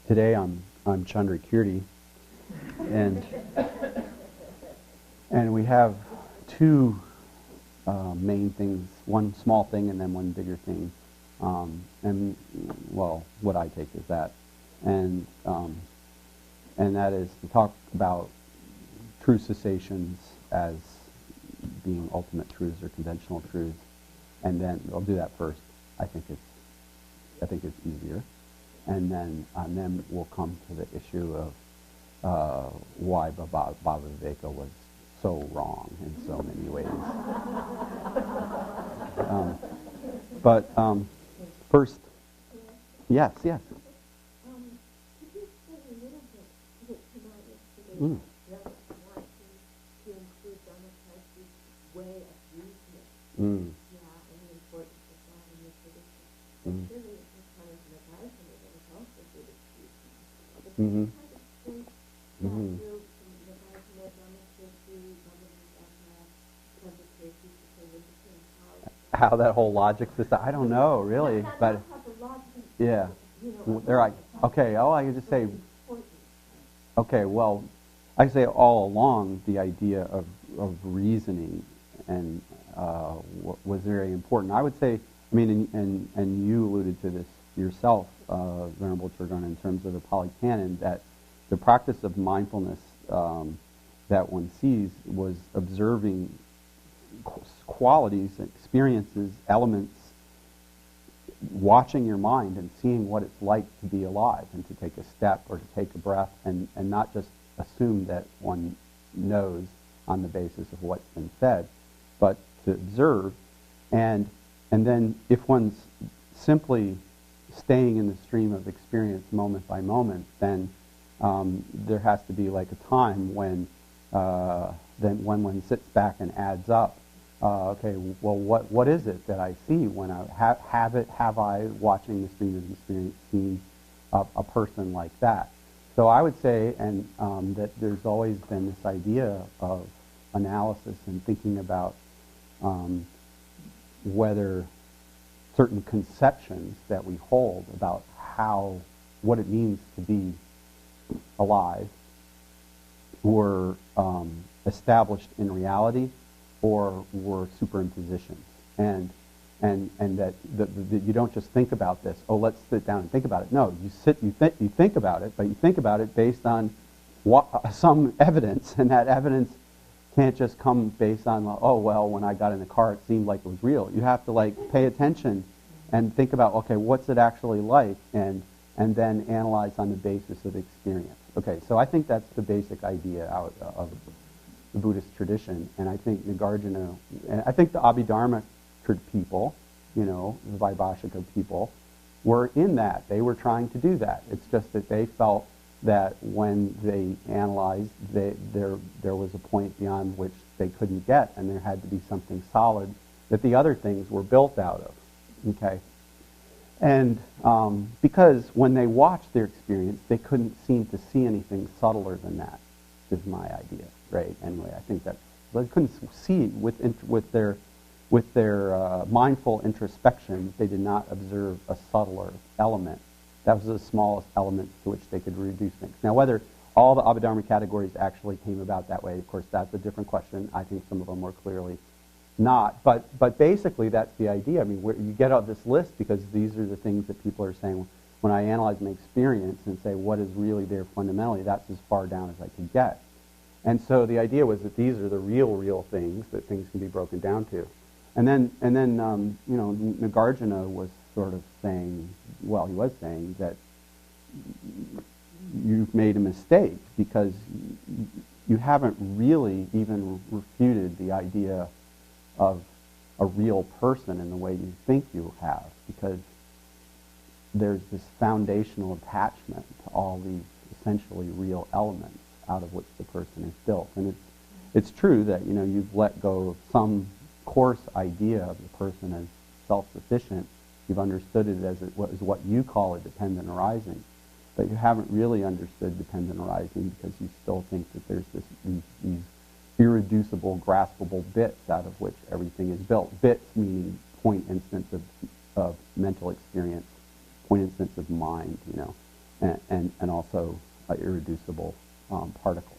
Today I'm Chandra Kirti, and we have two main things, one small thing and then one bigger thing, and well, what I take is that, and that is to talk about true cessations as being ultimate truths or conventional truths, and then I'll do that first. I think it's easier. And then we'll come to the issue of why Baba Viveka was so wrong in so many ways. But first, yes. Could you explain a little bit that tonight yesterday wanting to include Dharmakirti's way of reasoning, and the importance of that in the tradition? And surely it was kind of the Nagarjuna that was also good at reasoning. But can you kind of explain that through from Nagarjuna, Dharmakirti, Dhammakirti, how that whole logic system, I don't know really, but yeah, they're like, okay, I can just say, okay, well, I say all along the idea of reasoning and was very important. I would say, I mean, and you alluded to this yourself, Venerable Turgon, in terms of the Pali Canon, that the practice of mindfulness that one sees was observing qualities, experiences, elements, watching your mind and seeing what it's like to be alive and to take a step or to take a breath and not just assume that one knows on the basis of what's been said, but to observe. And then if one's simply staying in the stream of experience moment by moment, then there has to be like a time when one sits back and adds up. Okay, well, what is it that I see when I have I, watching the stream of experience, seen a person like that? So I would say, and that there's always been this idea of analysis and thinking about whether certain conceptions that we hold about what it means to be alive were established in reality or were superimpositions, and that you don't just think about this. Oh, let's sit down and think about it. No, you think about it, but you think about it based on some evidence, and that evidence can't just come based on, oh well, when I got in the car it seemed like it was real. You have to pay attention and think about, okay, what's it actually like, and then analyze on the basis of experience. Okay, so I think that's the basic idea out of the Buddhist tradition, and I think Nagarjuna, and I think the Abhidharma people, the Vaibhashika people, were in that. They were trying to do that. It's just that they felt that when they analyzed, there was a point beyond which they couldn't get, and there had to be something solid that the other things were built out of. Okay, and because when they watched their experience, they couldn't seem to see anything subtler than that. Is my idea. Right. Anyway, I think that they couldn't see with their mindful introspection. They did not observe a subtler element. That was the smallest element to which they could reduce things. Now, whether all the Abhidharma categories actually came about that way, of course, that's a different question. I think some of them were clearly not. But basically, that's the idea. I mean, you get out this list because these are the things that people are saying. When I analyze my experience and say what is really there fundamentally, that's as far down as I could get. And so the idea was that these are the real things that things can be broken down to. And then Nagarjuna was sort of saying, well, he was saying that you've made a mistake because you haven't really even refuted the idea of a real person in the way you think you have, because there's this foundational attachment to all these essentially real elements out of which the person is built. And it's true that you've let go of some coarse idea of the person as self-sufficient. You've understood it as what you call a dependent arising, but you haven't really understood dependent arising because you still think that there's these irreducible, graspable bits out of which everything is built. Bits meaning point instance of mental experience, point instance of mind, and also irreducible particles.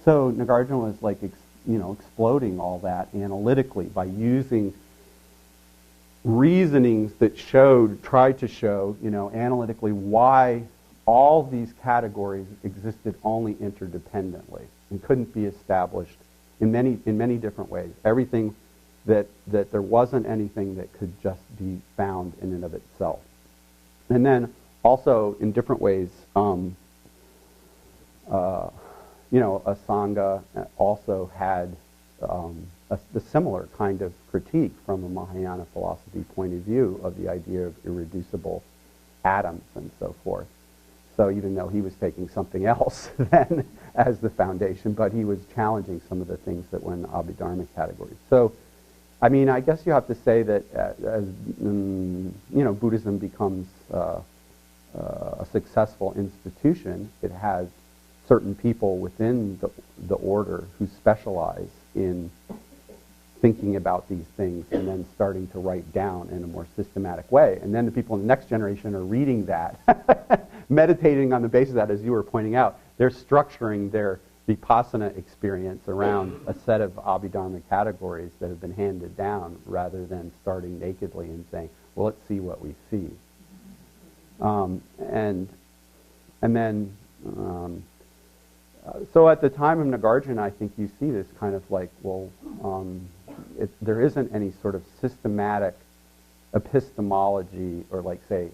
So Nagarjuna was like, exploding all that analytically by using reasonings that tried to show, analytically why all these categories existed only interdependently and couldn't be established in many different ways. Everything that there wasn't anything that could just be found in and of itself. And then also in different ways, Asanga also had a similar kind of critique from a Mahayana philosophy point of view of the idea of irreducible atoms and so forth. So even though he was taking something else then as the foundation, but he was challenging some of the things that were in the Abhidharma categories. So, I mean, I guess you have to say that as Buddhism becomes a successful institution, it has certain people within the order who specialize in thinking about these things and then starting to write down in a more systematic way. And then the people in the next generation are reading that, meditating on the basis of that, as you were pointing out. They're structuring their vipassana experience around a set of Abhidharma categories that have been handed down rather than starting nakedly and saying, well, let's see what we see. So at the time of Nagarjuna, I think you see this kind of like, well, there isn't any sort of systematic epistemology, or like say,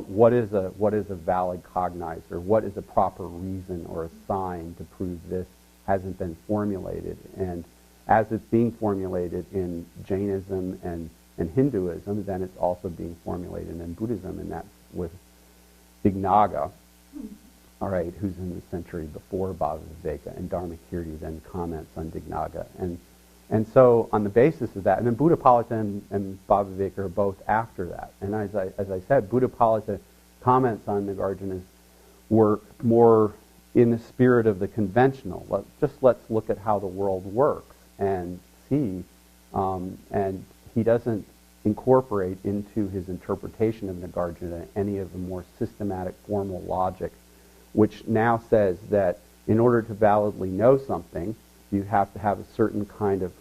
what is a valid cognizer, what is a proper reason or a sign to prove this hasn't been formulated. And as it's being formulated in Jainism and Hinduism, then it's also being formulated in Buddhism, and that's with Dignaga, all right, who's in the century before Bhaviveka, and Dharmakirti then comments on Dignaga. And so on the basis of that, and then Buddhapalita and Bhaviveka are both after that. And as I said, Buddhapalita comments on Nagarjuna's work more in the spirit of the conventional. Let's look at how the world works and see. And he doesn't incorporate into his interpretation of Nagarjuna any of the more systematic formal logic, which now says that in order to validly know something, you have to have a certain kind of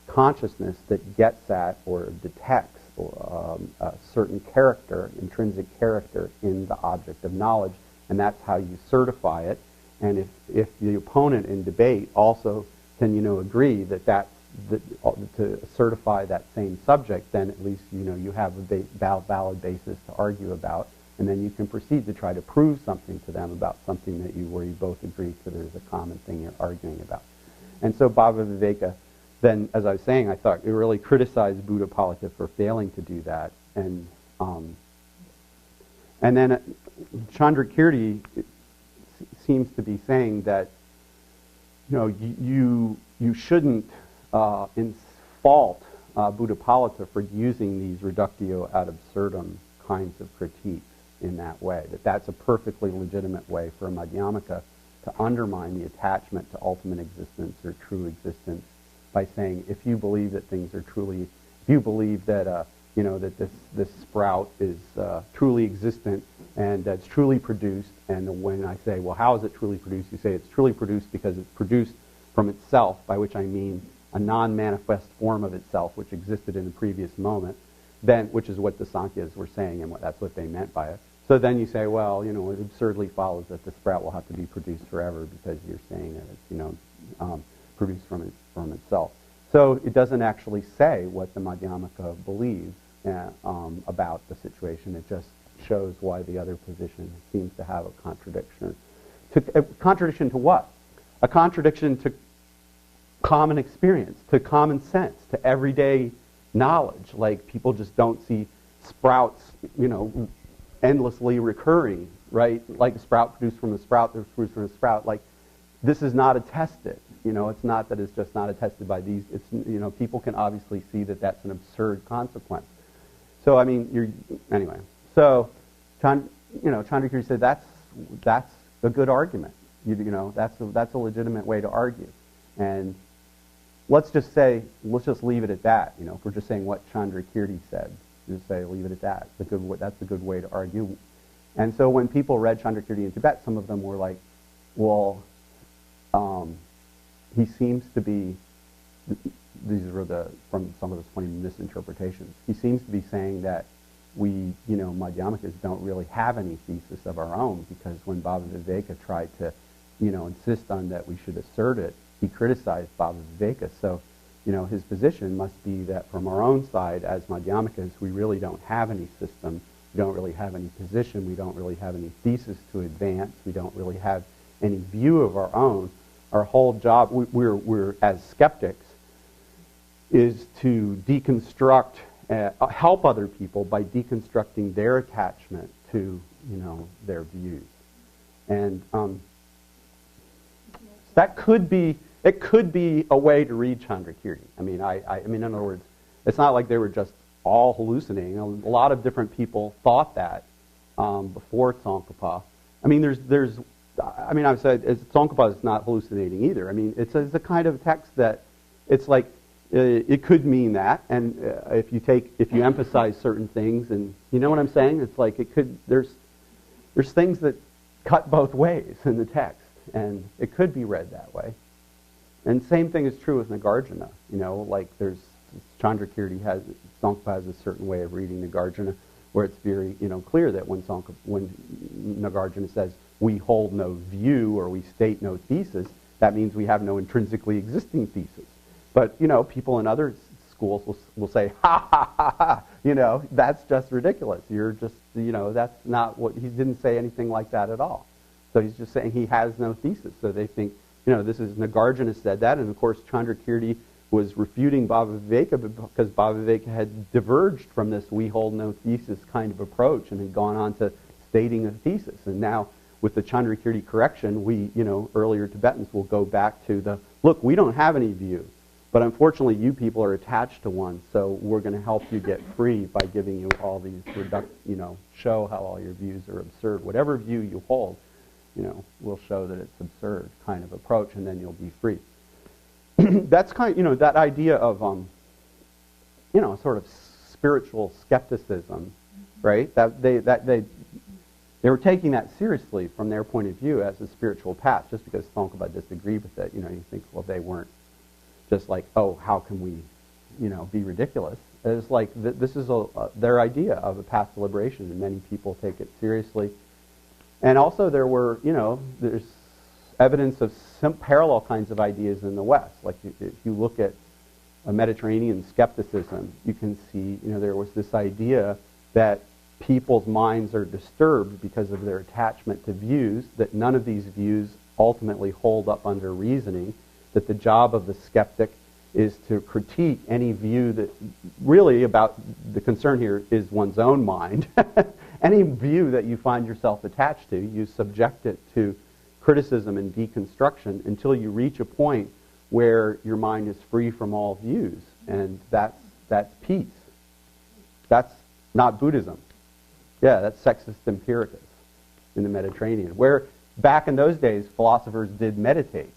consciousness that gets at or detects a certain character, intrinsic character in the object of knowledge, and that's how you certify it. And if the opponent in debate also can, agree that to certify that same subject, then at least, you have a valid basis to argue about. And then you can proceed to try to prove something to them about something where you both agree that there's a common thing you're arguing about. And so Bhaviveka, then, as I was saying, I thought it really criticized Buddhapalita for failing to do that. And then Chandrakirti seems to be saying that, you shouldn't fault Buddhapalita for using these reductio ad absurdum kinds of critiques in that way, that's a perfectly legitimate way for a Madhyamaka to undermine the attachment to ultimate existence or true existence by saying, if you believe that things are truly, if you believe that that this sprout is truly existent and that's truly produced, and when I say, well, how is it truly produced? You say it's truly produced because it's produced from itself, by which I mean a non-manifest form of itself which existed in the previous moment, then, which is what the Sankhya's were saying, and that's what they meant by it. So then you say, well, it absurdly follows that the sprout will have to be produced forever because you're saying that it's, produced from itself. So it doesn't actually say what the Madhyamaka believes about the situation. It just shows why the other position seems to have a contradiction. A contradiction to what? A contradiction to common experience, to common sense, to everyday knowledge. Like, people just don't see sprouts, endlessly recurring, right? Like a sprout produced from a sprout, there's fruit from a sprout. Like, this is not attested. It's not that it's just not attested by these. It's, people can obviously see that that's an absurd consequence. So, I mean, anyway. So, Chandrakirti said that's a good argument. That's a legitimate way to argue. And let's just leave it at that. If we're just saying what Chandrakirti said, just say leave it at that. That's a good way to argue. And so when people read Chandrakirti in Tibet, some of them were like, well, he seems to be, these were from some of the funny misinterpretations, he seems to be saying that we, Madhyamikas don't really have any thesis of our own, because when Baba Viveka tried to, insist on that we should assert it, he criticized Baba Viveka. So, his position must be that from our own side as Madhyamikas, we really don't have any system, we don't really have any position, we don't really have any thesis to advance, we don't really have any view of our own. Our whole job, we're as skeptics, is to deconstruct, help other people by deconstructing their attachment to, their views. And that could be, it could be a way to read Chandrakirti. I mean, in other words, it's not like they were just all hallucinating. A lot of different people thought that before Tsongkhapa. I mean, I've said Tsongkhapa is not hallucinating either. I mean, it's a kind of text that it's like it could mean that, and if you emphasize certain things, and you know what I'm saying, it's like it could. There's things that cut both ways in the text, and it could be read that way. And same thing is true with Nagarjuna. Like there's Chandrakirti Tsongkhapa has a certain way of reading Nagarjuna, where it's very clear that when Nagarjuna says, we hold no view or we state no thesis, that means we have no intrinsically existing thesis. But, people in other schools will say, ha, ha, ha, ha, that's just ridiculous. You're just, that's not what, he didn't say anything like that at all. So he's just saying he has no thesis. So they think, this is, Nagarjuna said that, and of course Chandrakirti was refuting Baba Viveka because Baba Viveka had diverged from this we hold no thesis kind of approach and had gone on to stating a thesis. And now, with the Chandrakirti correction, we, earlier Tibetans will go back to look, we don't have any view, but unfortunately you people are attached to one, so we're going to help you get free by giving you all these, show how all your views are absurd. Whatever view you hold, we'll show that it's absurd kind of approach, and then you'll be free. That's kind of, that idea of, sort of spiritual skepticism, right? They were taking that seriously from their point of view as a spiritual path. Just because Tsongkhapa disagreed with it, you think, well, they weren't just like, oh, how can we, be ridiculous? It's like this is their idea of a path to liberation, and many people take it seriously. And also there were, there's evidence of some parallel kinds of ideas in the West. Like if you look at a Mediterranean skepticism, you can see, there was this idea that people's minds are disturbed because of their attachment to views, that none of these views ultimately hold up under reasoning, that the job of the skeptic is to critique any view that really about, the concern here is one's own mind. Any view that you find yourself attached to, you subject it to criticism and deconstruction until you reach a point where your mind is free from all views, and that's peace. That's not Buddhism. Yeah, that's sexist empiricus in the Mediterranean, where back in those days philosophers did meditate.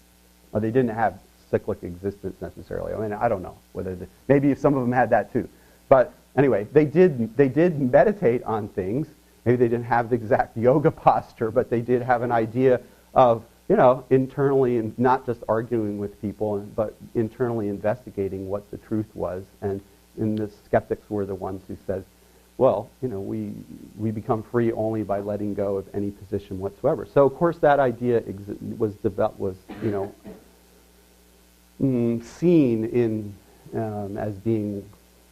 Well, they didn't have cyclic existence necessarily. I mean, I don't know whether maybe some of them had that too, but anyway, they did meditate on things. Maybe they didn't have the exact yoga posture, but they did have an idea of, internally, and not just arguing with people, but internally investigating what the truth was. And the skeptics were the ones who said, well, we become free only by letting go of any position whatsoever. So, of course, that idea was seen in as being.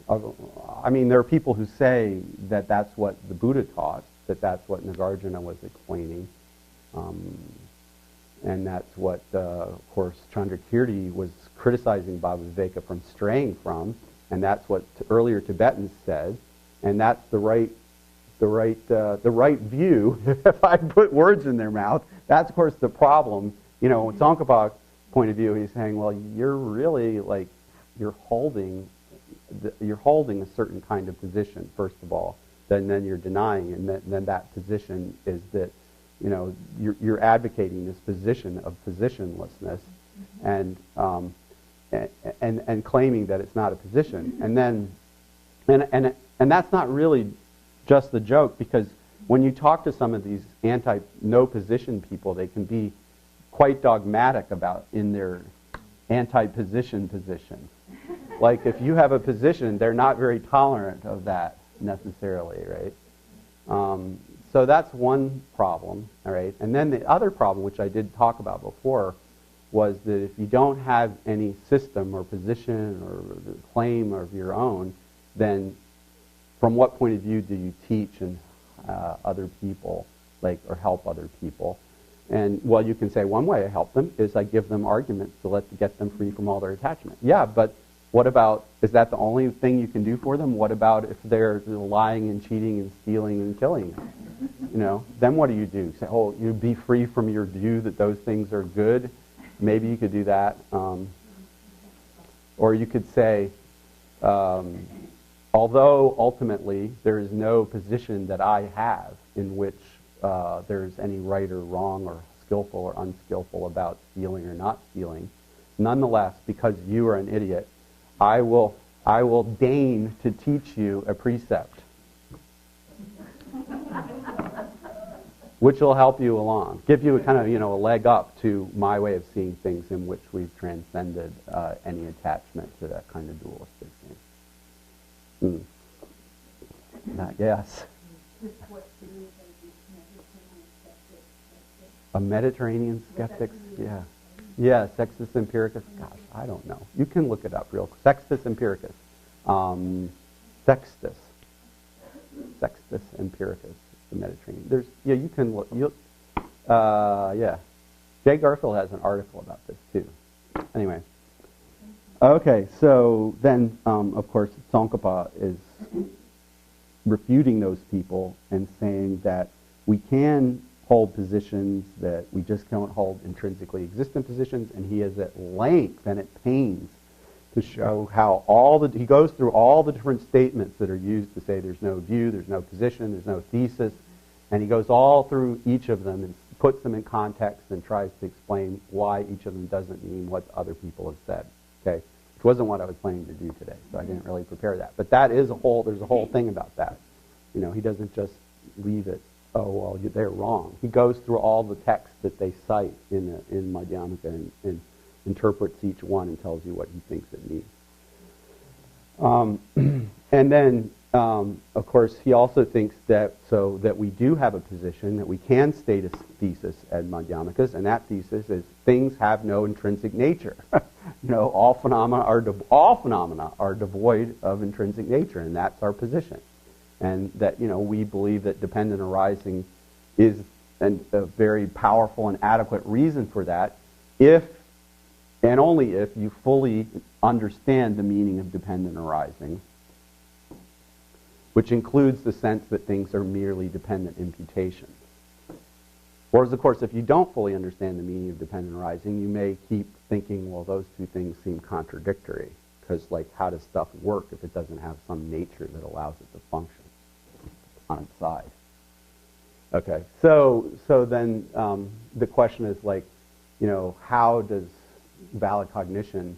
There are people who say that that's what the Buddha taught, that that's what Nagarjuna was explaining, and that's what, of course, Chandrakirti was criticizing Baba Viveka from straying from, and that's what earlier Tibetans said. And that's the right view. If I put words in their mouth, that's of course the problem. Tsongkhapa's point of view, he's saying, well, you're really you're holding a certain kind of position first of all, then you're denying, and then that position is that you're advocating this position of positionlessness, and claiming that it's not a position, and that's not really just the joke, because when you talk to some of these no position people, they can be quite dogmatic about in their anti-position position. Like if you have a position, they're not very tolerant of that necessarily, right? So that's one problem, all right? And then the other problem, which I did talk about before, was that if you don't have any system or position or claim of your own, then from what point of view do you teach and other people, or help other people? And, well, you can say one way I help them is I give them arguments to get them free from all their attachment. Yeah, but what about, is that the only thing you can do for them? What about if they're lying and cheating and stealing and killing? Then what do you do? Say, oh, you be free from your view that those things are good? Maybe you could do that. Or you could say, although ultimately there is no position that I have in which there's any right or wrong or skillful or unskillful about stealing or not stealing, nonetheless, because you are an idiot, I will deign to teach you a precept which will help you along, give you a kind of, a leg up to my way of seeing things in which we've transcended any attachment to that kind of dualistic thing. Yes. A Mediterranean skeptic? Yeah. Yeah, Sextus Empiricus. Gosh, I don't know. You can look it up real quick. Sextus Empiricus. Sextus Empiricus, the Mediterranean. You can look. Yeah. Jay Garfield has an article about this too. Anyway. Okay, so then, of course, Tsongkhapa is refuting those people and saying that we can hold positions that we just don't hold intrinsically existent positions, and he is at length and at pains to show how he goes through all the different statements that are used to say there's no view, there's no position, there's no thesis, and he goes all through each of them and puts them in context and tries to explain why each of them doesn't mean what other people have said. Okay, which wasn't what I was planning to do today, so I didn't really prepare that. But there's a whole thing about that. He doesn't just leave it, oh, well, they're wrong. He goes through all the texts that they cite in Madhyamaka and interprets each one and tells you what he thinks it means. And then, of course, he also thinks that we do have a position, that we can state a thesis at Madhyamakas, and that thesis is things have no intrinsic nature. All phenomena are devoid of intrinsic nature, and that's our position. And that, we believe that dependent arising is a very powerful and adequate reason for that, if and only if you fully understand the meaning of dependent arising, which includes the sense that things are merely dependent imputations. Whereas, of course, if you don't fully understand the meaning of dependent arising, you may keep thinking, well, those two things seem contradictory, because, how does stuff work if it doesn't have some nature that allows it to function on its side? Okay, so then the question is, how does valid cognition,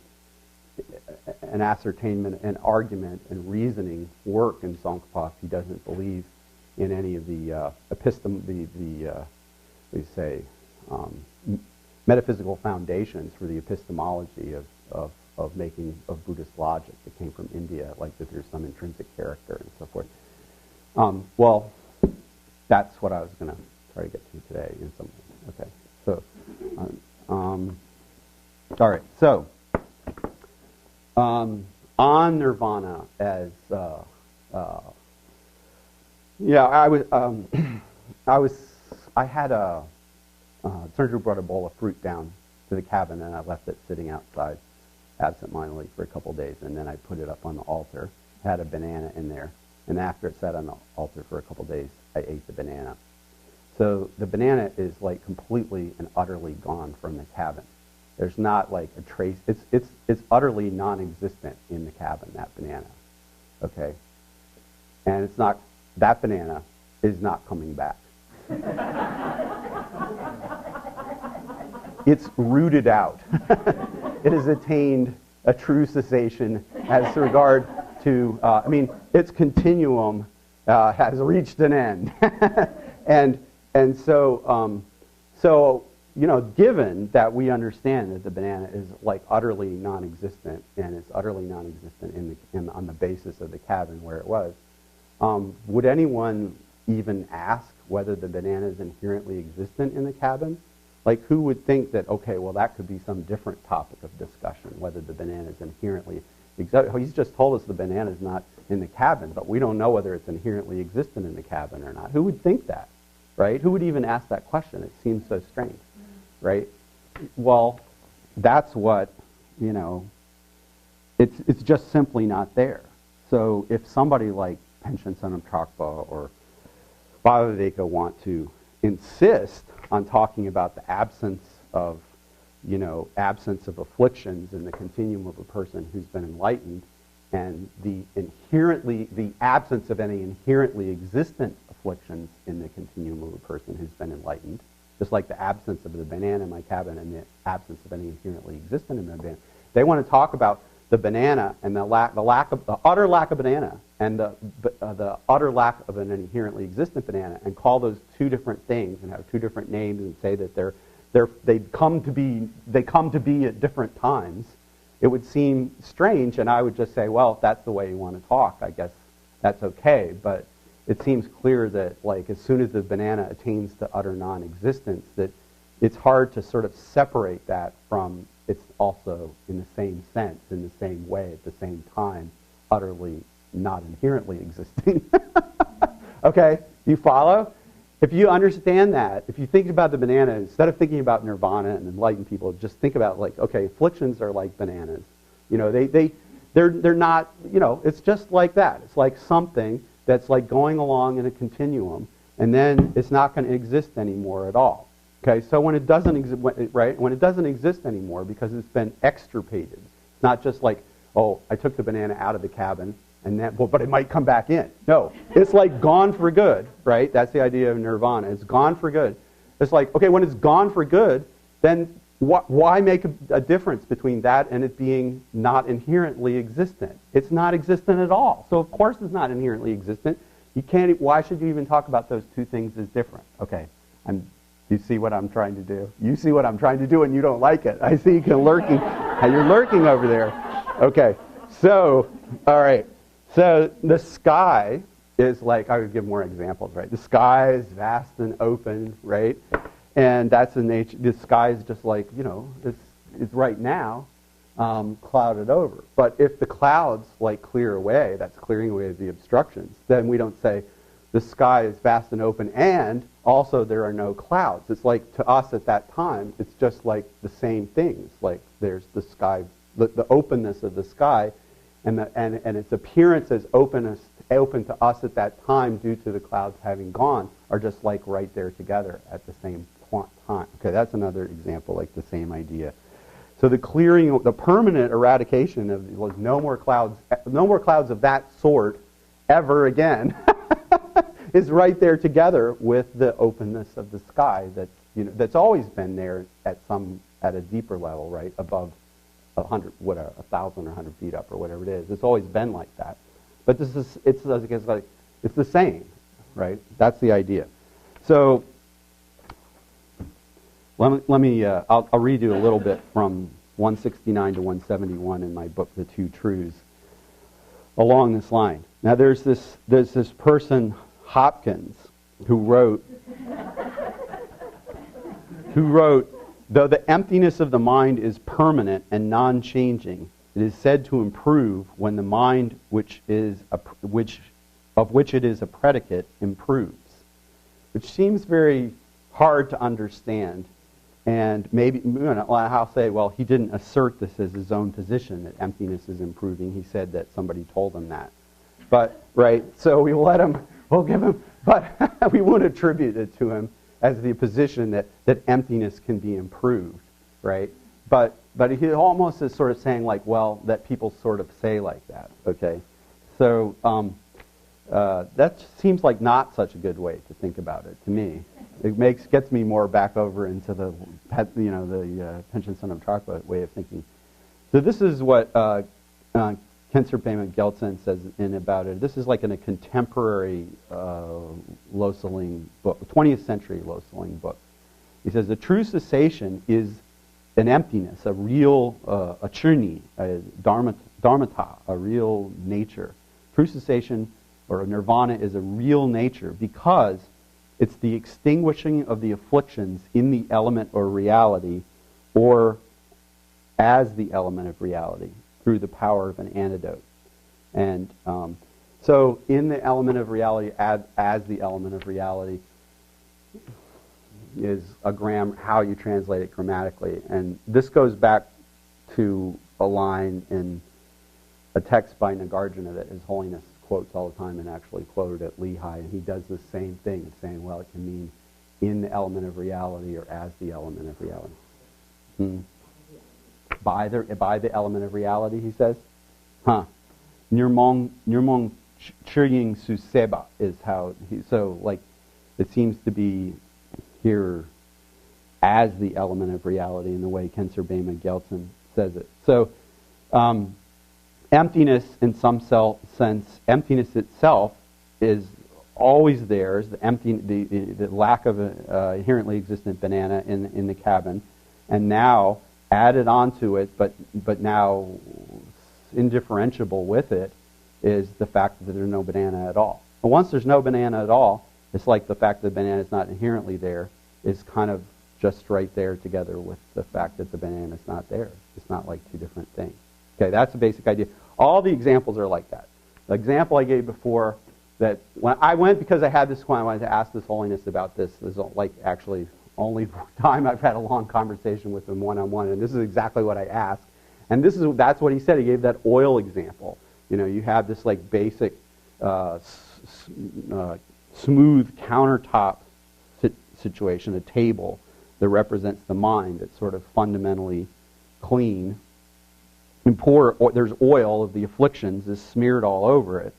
an ascertainment, an argument, and reasoning work in Tsongkhapa if he doesn't believe in any of the metaphysical foundations for the epistemology of Buddhist logic that came from India, like that there's some intrinsic character and so forth. Well, that's what I was going to try to get to today in some way. Okay, so, all right, so, on nirvana as, I had Sandra brought a bowl of fruit down to the cabin, and I left it sitting outside absentmindedly for a couple days, and then I put it up on the altar. It had a banana in there, and after it sat on the altar for a couple days, I ate the banana. So the banana is completely and utterly gone from the cabin. There's not a trace. It's utterly non-existent in the cabin, that banana. Okay, and that banana is not coming back. It's rooted out. It has attained a true cessation as regard to, its continuum has reached an end. And so you know, given that we understand that the banana is like utterly non-existent, and it's utterly non-existent on the basis of the cabin where it was, would anyone even ask whether the banana is inherently existent in the cabin? Like, who would think that, okay, well, that could be some different topic of discussion, whether the banana is inherently existent? He's just told us the banana is not in the cabin, but we don't know whether it's inherently existent in the cabin or not. Who would think that, right? Who would even ask that question? It seems so strange, right? Well, that's what, you know, it's just simply not there. So if somebody like Panchen Sonamchakpa or Bhavaveka want to insist on talking about the absence of afflictions in the continuum of a person who's been enlightened, and the absence of any inherently existent afflictions in the continuum of a person who's been enlightened, just like the absence of the banana in my cabin and the absence of any inherently existent in the banana. They want to talk about the banana and the utter lack of banana and the utter lack of an inherently existent banana, and call those two different things and have two different names and say that they come to be at different times. It would seem strange, and I would just say, well, if that's the way you want to talk, I guess that's okay. But it seems clear that, like, as soon as the banana attains to utter non-existence, that it's hard to sort of separate that from it's also, in the same sense, in the same way, at the same time, utterly not inherently existing. Okay, you follow? If you understand that, if you think about the banana, instead of thinking about nirvana and enlightened people, just think about, like, okay, afflictions are like bananas. You know, they're not, you know, it's just like that. It's like something that's like going along in a continuum, and then it's not going to exist anymore at all. Okay, so when it doesn't when it doesn't exist anymore because it's been extirpated, it's not just like, oh, I took the banana out of the cabin, and then, well, but it might come back in. No, it's like gone for good, right? That's the idea of nirvana. It's gone for good. It's like, okay, when it's gone for good, then why make a difference between that and it being not inherently existent? It's not existent at all. So of course it's not inherently existent. You can't. Why should you even talk about those two things as different? Okay, you see what I'm trying to do? You see what I'm trying to do, and you don't like it. I see you're lurking. You're lurking over there. Okay, so all right. So the sky is like, I would give more examples, right? The sky is vast and open, right? And that's the nature. The sky is just like, you know, it's right now clouded over. But if the clouds like clear away, that's clearing away the obstructions, then we don't say the sky is vast and open and also there are no clouds. It's like, to us at that time, it's just like the same things. Like there's the sky, the openness of the sky, and its appearance as open to us at that time due to the clouds having gone are just like right there together at the same time. Okay, that's another example, like the same idea. So the clearing, the permanent eradication of no more clouds of that sort ever again is right there together with the openness of the sky that's always been there at a deeper level, right, above 1,000 or 100 feet up or whatever it is. It's always been like that. But it's the same, right? That's the idea. So let me I'll read you a little bit from 169 to 171 in my book, The Two Truths, along this line. Now there's this person, Hopkins, who wrote, though the emptiness of the mind is permanent and non-changing, it is said to improve when the mind of which it is a predicate improves, which seems very hard to understand. And maybe, I'll say, well, he didn't assert this as his own position, that emptiness is improving. He said that somebody told him that. But, right, so we'll give him, but we won't attribute it to him as the position that emptiness can be improved, right? But he almost is sort of saying, like, well, that people sort of say like that, okay? So that seems like not such a good way to think about it to me. It gets me more back over into the Panchen Sonamchakpa way of thinking. So this is what Kenser Gelsen says in about it, this is like in a contemporary Loseling book, 20th century Loseling book. He says, the true cessation is an emptiness, a real, a churni, a dharmata, a real nature. True cessation, or nirvana, is a real nature because it's the extinguishing of the afflictions in the element or reality, or as the element of reality, through the power of an antidote. And so in the element of reality, as the element of reality, is how you translate it grammatically. And this goes back to a line in a text by Nagarjuna that His Holiness quotes all the time and actually quoted at Lehigh. And he does the same thing, saying, well, it can mean in the element of reality or as the element of reality. By the element of reality, he says. Nirmong Chirying Suseba is how so like it seems to be here as the element of reality in the way Kenser Bema Gelsen says it. So emptiness in some sense, emptiness itself is always there, is the lack of an inherently existent banana in the cabin, and now added onto it, but now indifferentiable with it, is the fact that there's no banana at all. And once there's no banana at all, it's like the fact that the banana is not inherently there is kind of just right there together with the fact that the banana is not there. It's not like two different things. Okay, that's the basic idea. All the examples are like that. The example I gave before, that when I went because I had this one, I wanted to ask His Holiness about this. This is like actually only time I've had a long conversation with him one-on-one, and this is exactly what I asked. And that's what he said. He gave that oil example. You know, you have this like basic smooth countertop situation, a table that represents the mind that's sort of fundamentally clean. And there's oil of the afflictions is smeared all over it.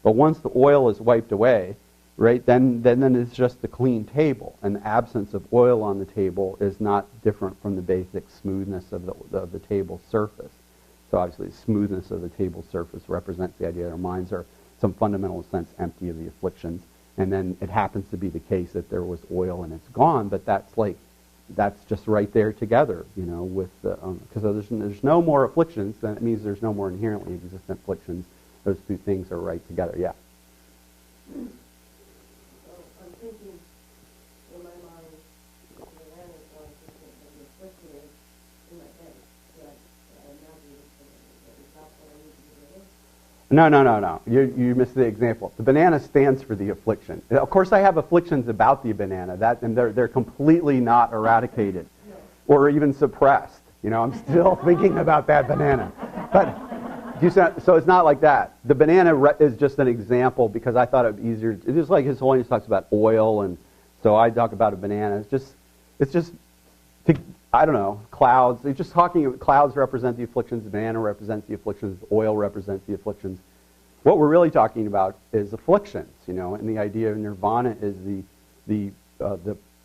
But once the oil is wiped away, right, then it's just the clean table. And the absence of oil on the table is not different from the basic smoothness of the table surface. So obviously the smoothness of the table surface represents the idea that our minds are, some fundamental sense, empty of the afflictions. And then it happens to be the case that there was oil and it's gone, but that's just right there together, you know, with because there's no more afflictions, then it means there's no more inherently existent afflictions. Those two things are right together. Yeah. I'm thinking in my mind, the banana is not existent, but the affliction is in my head. That I imagine is that what I need to be living? No. You missed the example. The banana stands for the affliction. Of course, I have afflictions about the banana, and they're completely not eradicated or even suppressed. You know, I'm still thinking about that banana. But so it's not like that. The banana is just an example because I thought it would be easier. It's just like His Holiness talks about oil, and so I talk about a banana. It's just I don't know, clouds. It's just talking. Clouds represent the afflictions. The banana represents the afflictions. Oil represents the afflictions. What we're really talking about is afflictions, you know. And the idea of nirvana is the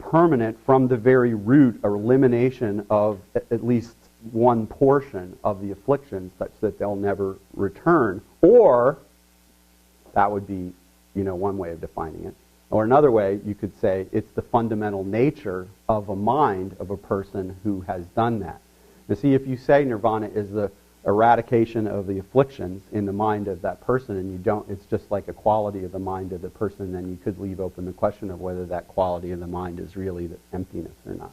permanent, from the very root, elimination of at least one portion of the afflictions, such that they'll never return. Or that would be, you know, one way of defining it. Or another way, you could say it's the fundamental nature of a mind of a person who has done that. Now see, if you say nirvana is the eradication of the afflictions in the mind of that person, and you don't, it's just like a quality of the mind of the person, then you could leave open the question of whether that quality of the mind is really the emptiness or not.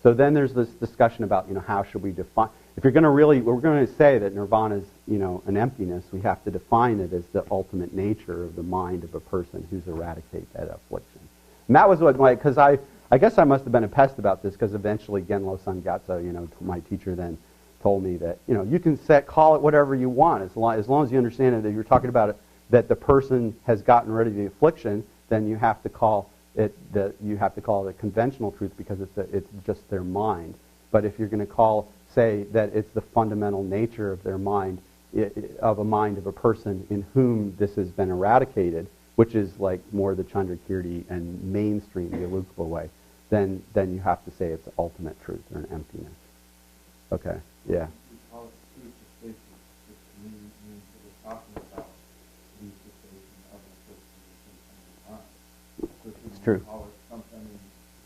So then there's this discussion about, you know, how should we define, if you're going to really, we're going to say that nirvana is, you know, an emptiness, we have to define it as the ultimate nature of the mind of a person who's eradicated that affliction. And that was what because I guess I must have been a pest about this, because eventually Genlo Sangyatso, you know, my teacher then told me that, you know, you can call it whatever you want, as long as you understand that you're talking about it, that the person has gotten rid of the affliction, then you have to call it a conventional truth, because it's just their mind. But if you're going to say that it's the fundamental nature of their mind, of a mind of a person in whom this has been eradicated, which is like more the Chandrakirti and mainstream, the Alukpa way, then you have to say it's ultimate truth or an emptiness. Okay, yeah. We call it true cessation, which means that true. Call it something,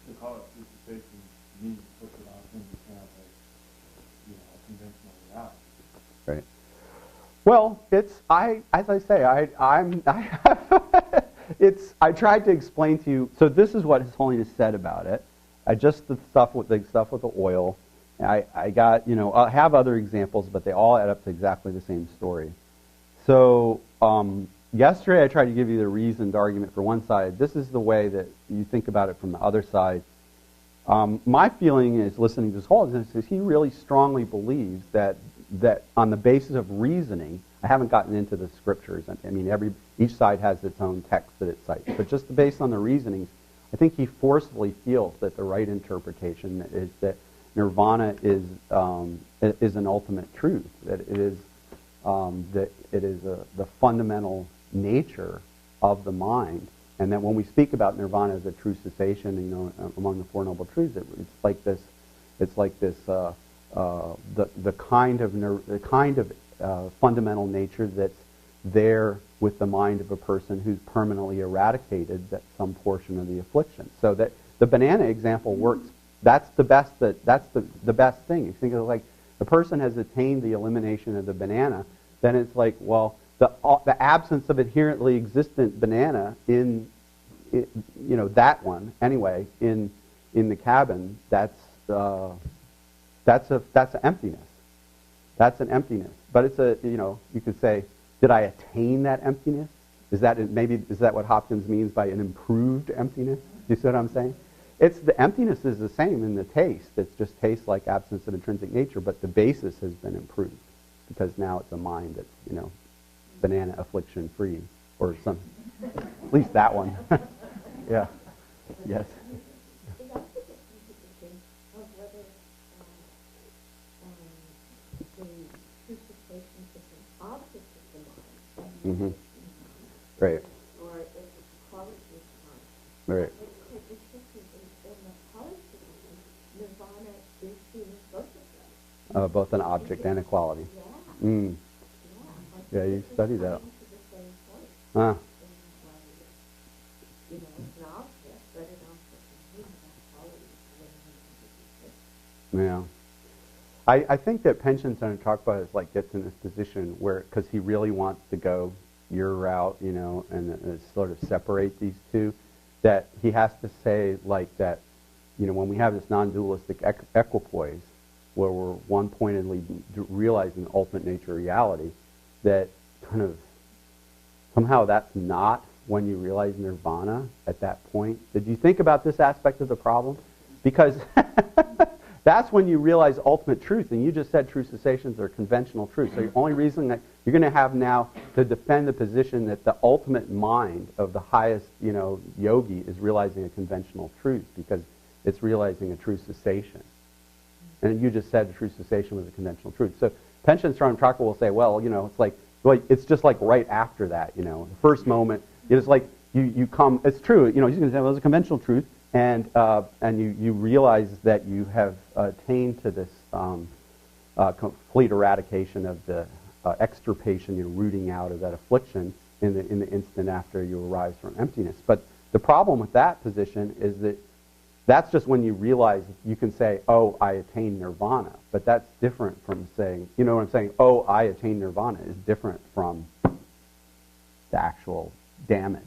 to call it true cessation means puts it on in the kind of a conventional reality. Right. Well, as I say, I tried to explain to you. So this is what His Holiness said about it. The stuff with the oil. I got, I have other examples, but they all add up to exactly the same story. So yesterday I tried to give you the reasoned argument for one side. This is the way that you think about it from the other side. My feeling is, listening to this whole, is he really strongly believes that on the basis of reasoning, I haven't gotten into the scriptures. I mean, each side has its own text that it cites, but just based on the reasonings, I think he forcefully feels that the right interpretation is that nirvana is an ultimate truth. That it is the fundamental nature of the mind, and that when we speak about nirvana as a true cessation, among the Four Noble Truths, it's like this. It's like this. The kind of fundamental nature that's there with the mind of a person who's permanently eradicated some portion of the affliction. So that the banana example works. That's the best. That's the best thing. You think of it like the person has attained the elimination of the banana, then it's like, well, the absence of inherently existent banana in that one anyway in the cabin. That's an emptiness. That's an emptiness. But it's you could say, did I attain that emptiness? Is that what Hopkins means by an improved emptiness? Do you see what I'm saying? The emptiness is the same in the taste. It just tastes like absence of intrinsic nature, but the basis has been improved because now it's a mind that's, banana affliction free, or some, at least that one. Yeah. Yes. Mm-hmm. Right. Or if it's a quality of mind. Right. It's just in the quality of nirvana is being both of them. Both an object and a quality. Yeah. Mm. Yeah. Yeah, you study that. Ah. It's an object, but it also contains that quality. Yeah. I think that Pension's going to talk about is like gets in this position where, because he really wants to go your route, and sort of separate these two, that he has to say like that, when we have this non-dualistic equipoise, where we're one-pointedly realizing the ultimate nature of reality, that kind of somehow that's not when you realize nirvana at that point. Did you think about this aspect of the problem? Because that's when you realize ultimate truth, and you just said true cessations are conventional truth. So the only reason that you're going to have now to defend the position that the ultimate mind of the highest, yogi is realizing a conventional truth, because it's realizing a true cessation. And you just said a true cessation was a conventional truth. So Pension Chakra will say, well, it's just like right after that, the first moment, it's like you come, it's true, he's going to say, well, it's a conventional truth, and you realize that you have attained to this complete eradication of the extirpation, rooting out of that affliction in the instant after you arise from emptiness. But the problem with that position is that that's just when you realize you can say, oh, I attained nirvana. But that's different from saying, you know what I'm saying, oh, I attained nirvana is different from the actual damage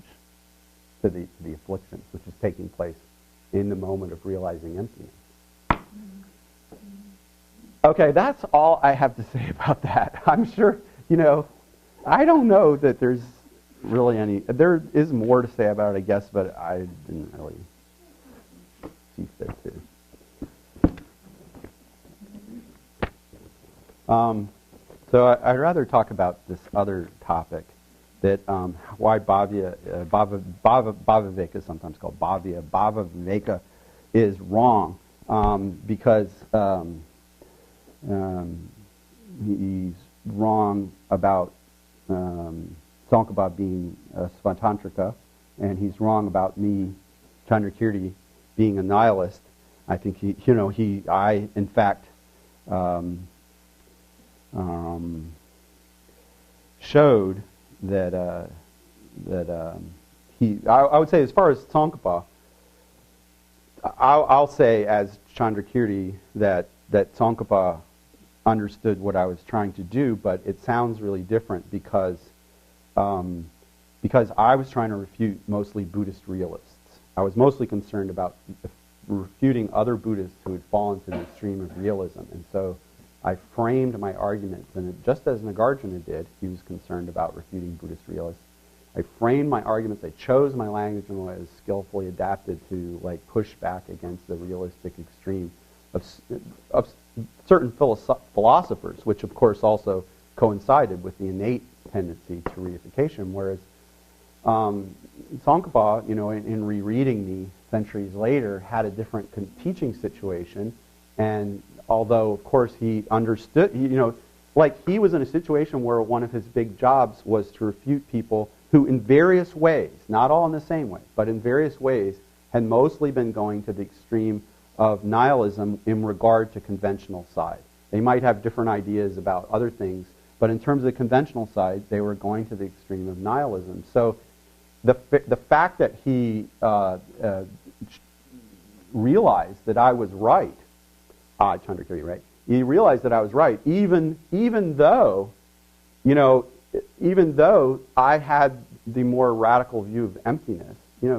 to the afflictions, which is taking place in the moment of realizing emptiness. Okay, that's all I have to say about that. I'm sure, I don't know that there's really any, there is more to say about it, I guess, but I didn't really see fit to. So I'd rather talk about this other topic, that why Bhava Viveka is sometimes called Bhava Viveka is wrong, because he's wrong about Tsongkhapa being a Svatantrika, and he's wrong about me, Chandrakirti, being a nihilist. I think I in fact showed that I would say, as far as Tsongkhapa, I'll say as Chandrakirti that Tsongkhapa understood what I was trying to do, but it sounds really different because I was trying to refute mostly Buddhist realists. I was mostly concerned about refuting other Buddhists who had fallen to the extreme of realism. And so I framed my arguments, and just as Nagarjuna did, he was concerned about refuting Buddhist realists. I framed my arguments, I chose my language in a way that was skillfully adapted to like push back against the realistic extreme of certain philosophers, which of course also coincided with the innate tendency to reification, whereas Tsongkhapa, in rereading me centuries later, had a different teaching situation, and although, of course, he understood, he was in a situation where one of his big jobs was to refute people who in various ways, not all in the same way, but in various ways, had mostly been going to the extreme of nihilism in regard to conventional side. They might have different ideas about other things, but in terms of the conventional side, they were going to the extreme of nihilism. So the fact that he realized that I was right, Chandrakirti, right? He realized that I was right, even though I had the more radical view of emptiness,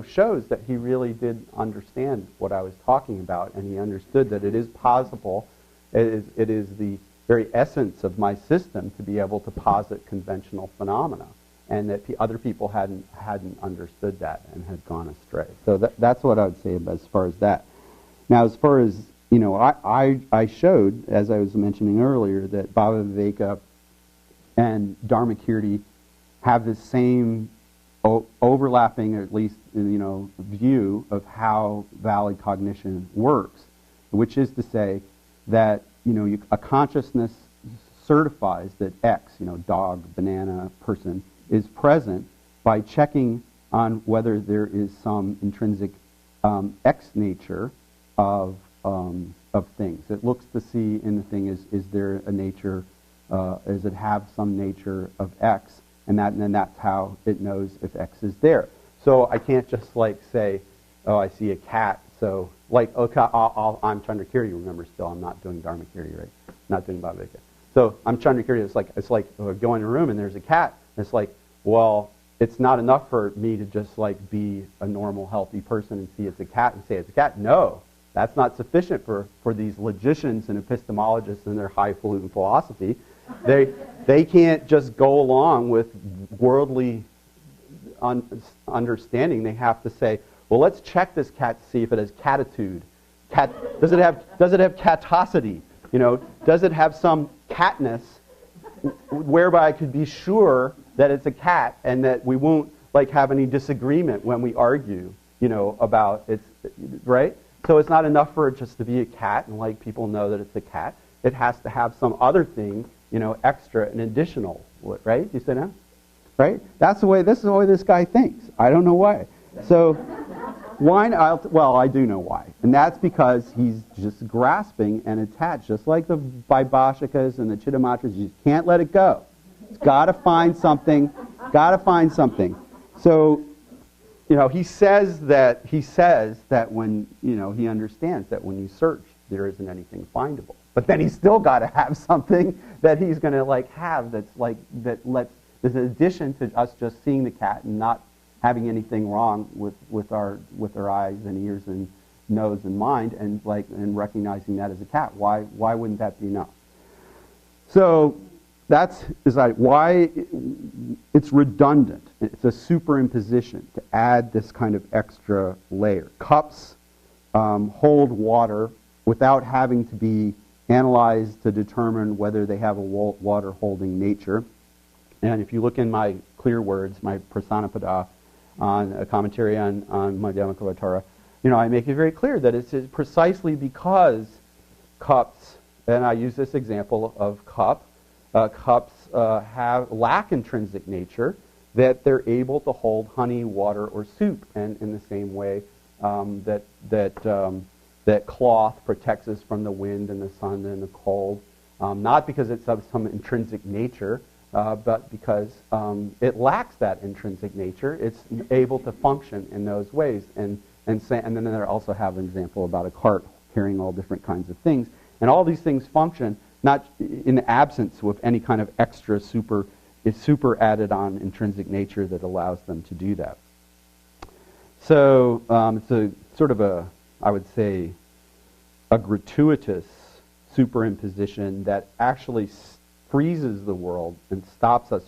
shows that he really did understand what I was talking about, and he understood that it is possible, it is the very essence of my system to be able to posit conventional phenomena, and that other people hadn't understood that and had gone astray. So that's what I would say as far as that. Now, as far as, I showed, as I was mentioning earlier, that Bhava Viveka and Dharmakirti have the same overlapping, or at least, view of how valid cognition works, which is to say that, a consciousness certifies that X, dog, banana, person, is present by checking on whether there is some intrinsic X nature of things. It looks to see in the thing, is there a nature, does it have some nature of X, and then that's how it knows if X is there. So I can't just say, oh, I see a cat, so okay, I'm Chandrakirti, remember still, I'm not doing Dharmakirti, right? Not doing Bhavika. So I'm Chandrakirti, it's like go in a room and there's a cat, and it's like, well, it's not enough for me to just be a normal, healthy person and see it's a cat and say it's a cat. No, that's not sufficient for these logicians and epistemologists and their highfalutin philosophy. They can't just go along with worldly understanding. They have to say, well, let's check this cat to see if it has catitude. Does it have catosity? Does it have some catness whereby I could be sure that it's a cat and that we won't have any disagreement when we argue, about it, right? So it's not enough for it just to be a cat and people know that it's a cat. It has to have some other thing, extra and additional, right? You say that? Right? This is the way this guy thinks. I don't know why. So why? Well, I do know why. And that's because he's just grasping and attached, just like the Vaibhashikas and the Chittamatras. You just can't let it go. It's got to find something. Got to find something. So, he says that when, he understands that when you search, there isn't anything findable. But then he's still got to have something that he's going to have there's an addition to us just seeing the cat and not having anything wrong with our eyes and ears and nose and mind, and recognizing that as a cat. Why wouldn't that be enough? So why it's redundant. It's a superimposition to add this kind of extra layer. Cups hold water without having to be analyzed to determine whether they have a water-holding nature. And if you look in my clear words, my Prasanapada, on a commentary on Madhyamakavatara, I make it very clear that it's precisely because cups, and I use this example of cups lack intrinsic nature, that they're able to hold honey, water, or soup, and in the same way that cloth protects us from the wind and the sun and the cold, not because it's of some intrinsic nature, but because it lacks that intrinsic nature. It's able to function in those ways, and and then they also have an example about a cart carrying all different kinds of things. And all these things function not in the absence of any kind of extra super added on intrinsic nature that allows them to do that. So it's a sort of I would say, a gratuitous superimposition that actually freezes the world and stops us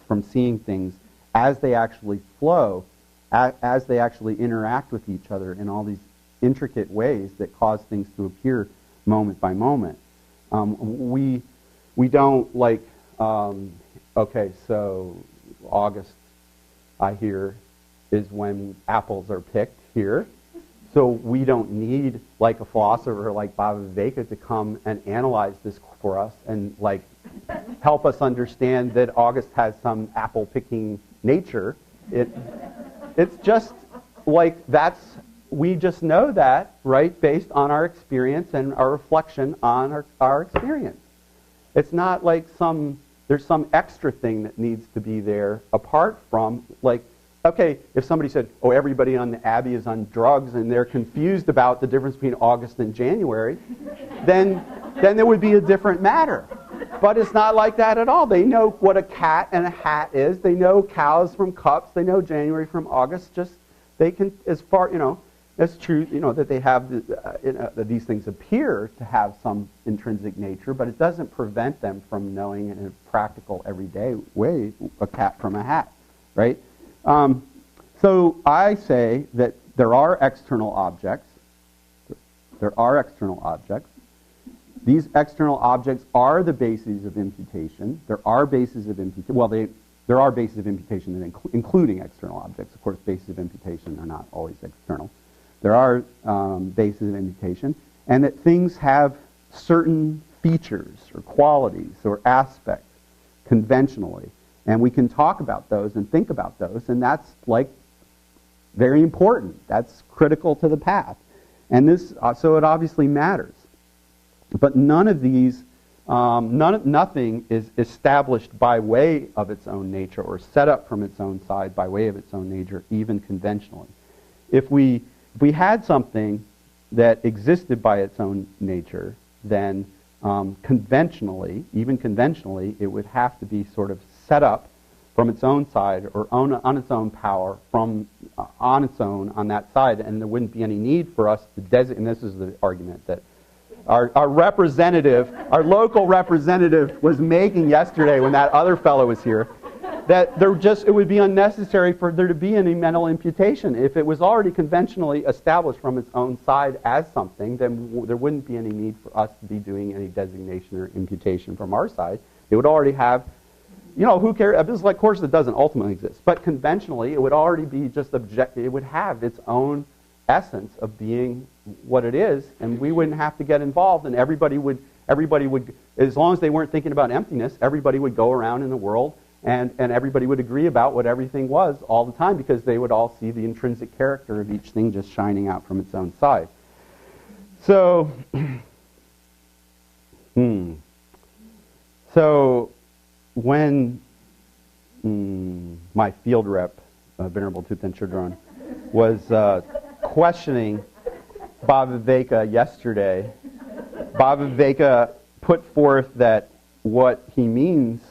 from seeing things as they actually flow, as they actually interact with each other in all these intricate ways that cause things to appear moment by moment. We don't like, okay, so August, I hear, is when apples are picked here. So we don't need like a philosopher like Baba Viveka to come and analyze this for us and like help us understand that August has some apple picking nature. It's just like we just know that, right, based on our experience and our reflection on our experience. It's not like there's some extra thing that needs to be there apart from, like, okay, if somebody said, oh, everybody on the Abbey is on drugs and they're confused about the difference between August and January, then there would be a different matter. But it's not like that at all. They know what a cat and a hat is. They know cows from cups. They know January from August. Just they can, as far, it's true, that they have, that these things appear to have some intrinsic nature, but it doesn't prevent them from knowing in a practical, everyday way a cat from a hat, right? So I say that there are external objects. There are external objects. These external objects are the bases of imputation. There are bases of imputation. Well, there are bases of imputation including external objects. Of course, bases of imputation are not always external. There are bases of imputation, and that things have certain features or qualities or aspects conventionally. And we can talk about those and think about those, and that's like very important. That's critical to the path. And this, so it obviously matters. But none of these, nothing is established by way of its own nature or set up from its own side by way of its own nature, even conventionally. If we had something that existed by its own nature, then conventionally, even conventionally, it would have to be sort of set up from its own side or on its own power on its own on that side, and there wouldn't be any need for us to designate. And this is the argument that our representative, our local representative, was making yesterday when that other fellow was here, that it would be unnecessary for there to be any mental imputation. If it was already conventionally established from its own side as something, then there wouldn't be any need for us to be doing any designation or imputation from our side. It would already have, who cares? A business like course that doesn't ultimately exist. But conventionally, it would already be just objective. It would have its own essence of being what it is, and we wouldn't have to get involved, and everybody would, as long as they weren't thinking about emptiness, everybody would go around in the world, and everybody would agree about what everything was all the time, because they would all see the intrinsic character of each thing just shining out from its own side. So, so when my field rep, Venerable Thupten Chodron, was questioning Baba Viveka yesterday, Baba Viveka put forth that what he means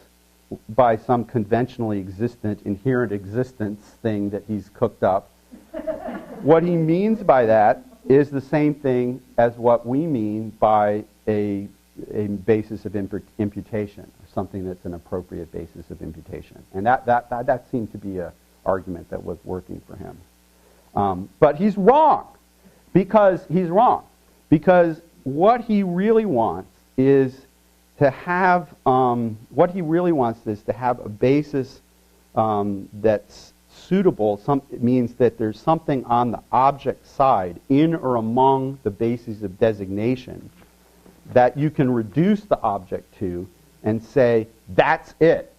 by some conventionally existent, inherent existence thing that he's cooked up, what he means by that is the same thing as what we mean by a basis of imputation, or something that's an appropriate basis of imputation. And that seemed to be an argument that was working for him. But he's wrong, because what he really wants is to have a basis that's suitable. It means that there's something on the object side, in or among the bases of designation, that you can reduce the object to and say, that's it.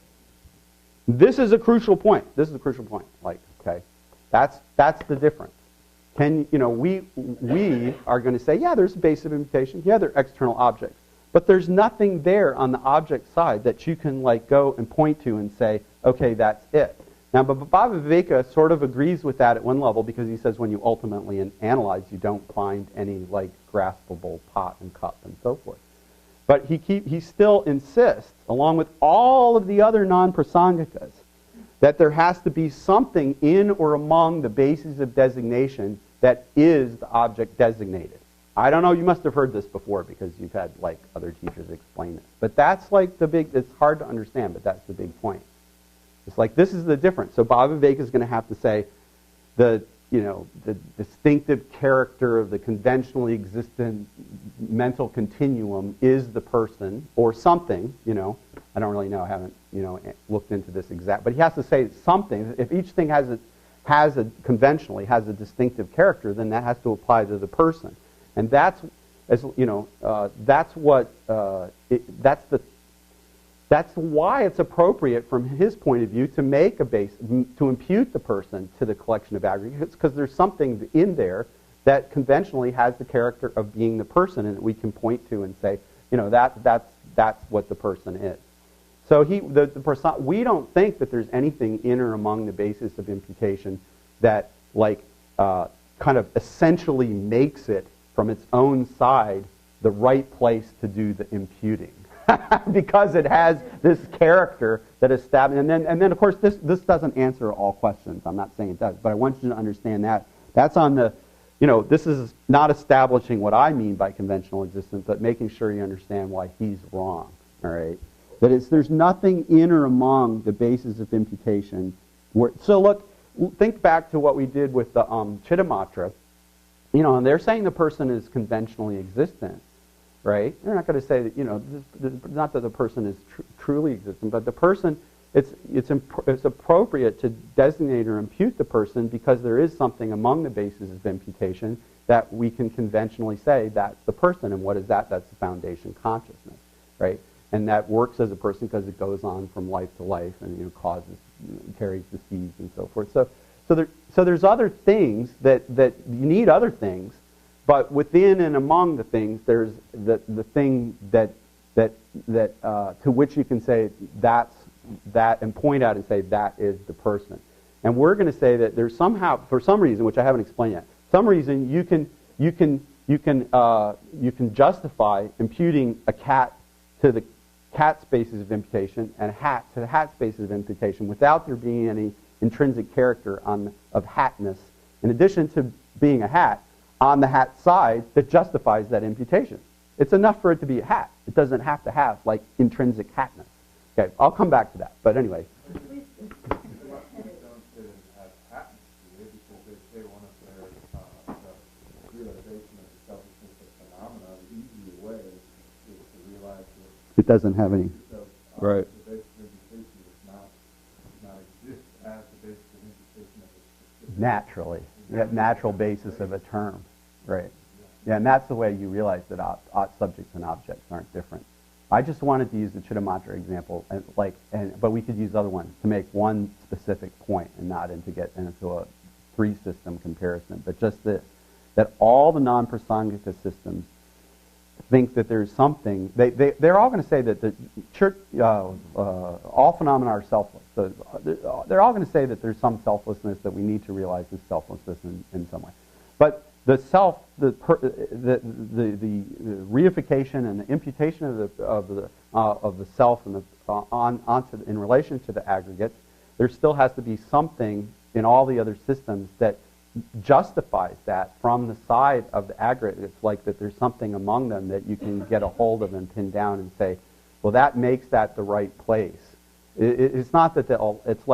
This is a crucial point. Like, okay, that's the difference. We are going to say, yeah, there's a base of imputation. Yeah, they're external objects. But there's nothing there on the object side that you can like go and point to and say, okay, that's it. Now, but Bhava Viveka sort of agrees with that at one level because he says when you ultimately analyze, you don't find any like graspable pot and cup and so forth. But he still insists, along with all of the other non-prasangikas, that there has to be something in or among the bases of designation that is the object designated. I don't know, you must have heard this before because you've had like other teachers explain this. But that's like the big, it's hard to understand, but that's the big point. It's like this is the difference. So Bhava Viveka is going to have to say the distinctive character of the conventionally existent mental continuum is the person or something, I don't really know, I haven't, looked into this exact, but he has to say something. If each thing conventionally has a distinctive character, then that has to apply to the person. And that's, that's why it's appropriate from his point of view to make a base, to impute the person to the collection of aggregates, because there's something in there that conventionally has the character of being the person, and that we can point to and say, that's what the person is. So we don't think that there's anything in or among the basis of imputation that kind of essentially makes it from its own side the right place to do the imputing. Because it has this character that establishes, and then of course this doesn't answer all questions. I'm not saying it does, but I want you to understand that. That's on the, this is not establishing what I mean by conventional existence, but making sure you understand why he's wrong. All right, that there's nothing in or among the basis of imputation. So look, think back to what we did with the Chittamatra. And they're saying the person is conventionally existent. Right? They're not going to say that, not that the person is truly existent, but the person, it's appropriate to designate or impute the person because there is something among the bases of imputation that we can conventionally say that's the person. And what is that? That's the foundation consciousness, right? And that works as a person because it goes on from life to life and carries the seeds and so forth. So there's other things that you need other things. But within and among the things, there's the thing that to which you can say that's that, and point out and say that is the person. And we're going to say that there's somehow, for some reason, which I haven't explained yet, some reason you can justify imputing a cat to the cat spaces of imputation and a hat to the hat spaces of imputation without there being any intrinsic character of hatness, in addition to being a hat on the hat side that justifies that imputation. It's enough for it to be a hat. It doesn't have to have intrinsic hatness. Okay, I'll come back to that. But anyway. It doesn't have any. Right. Naturally. That natural basis of a term. Right. Yeah, and that's the way you realize that subjects and objects aren't different. I just wanted to use the Chittamatra example, but we could use other ones to make one specific point and not to get into a three-system comparison. But just this, that all the non-prasangika systems think that there's something. They're all going to say that the church, all phenomena are selfless. So they're all going to say that there's some selflessness, that we need to realize this selflessness in some way. But the self, the reification and the imputation of the self and in relation to the aggregates, there still has to be something in all the other systems that justifies that from the side of the aggregate. It's like that there's something among them that you can get a hold of and pin down and say, well, that makes that the right place. It's not that it's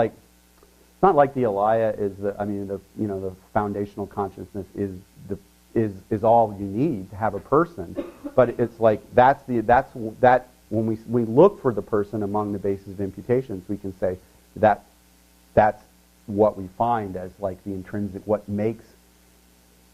not like the alaya is the foundational consciousness is all you need to have a person, but it's like that's when we look for the person among the bases of imputations, we can say that's what we find as like the intrinsic, what makes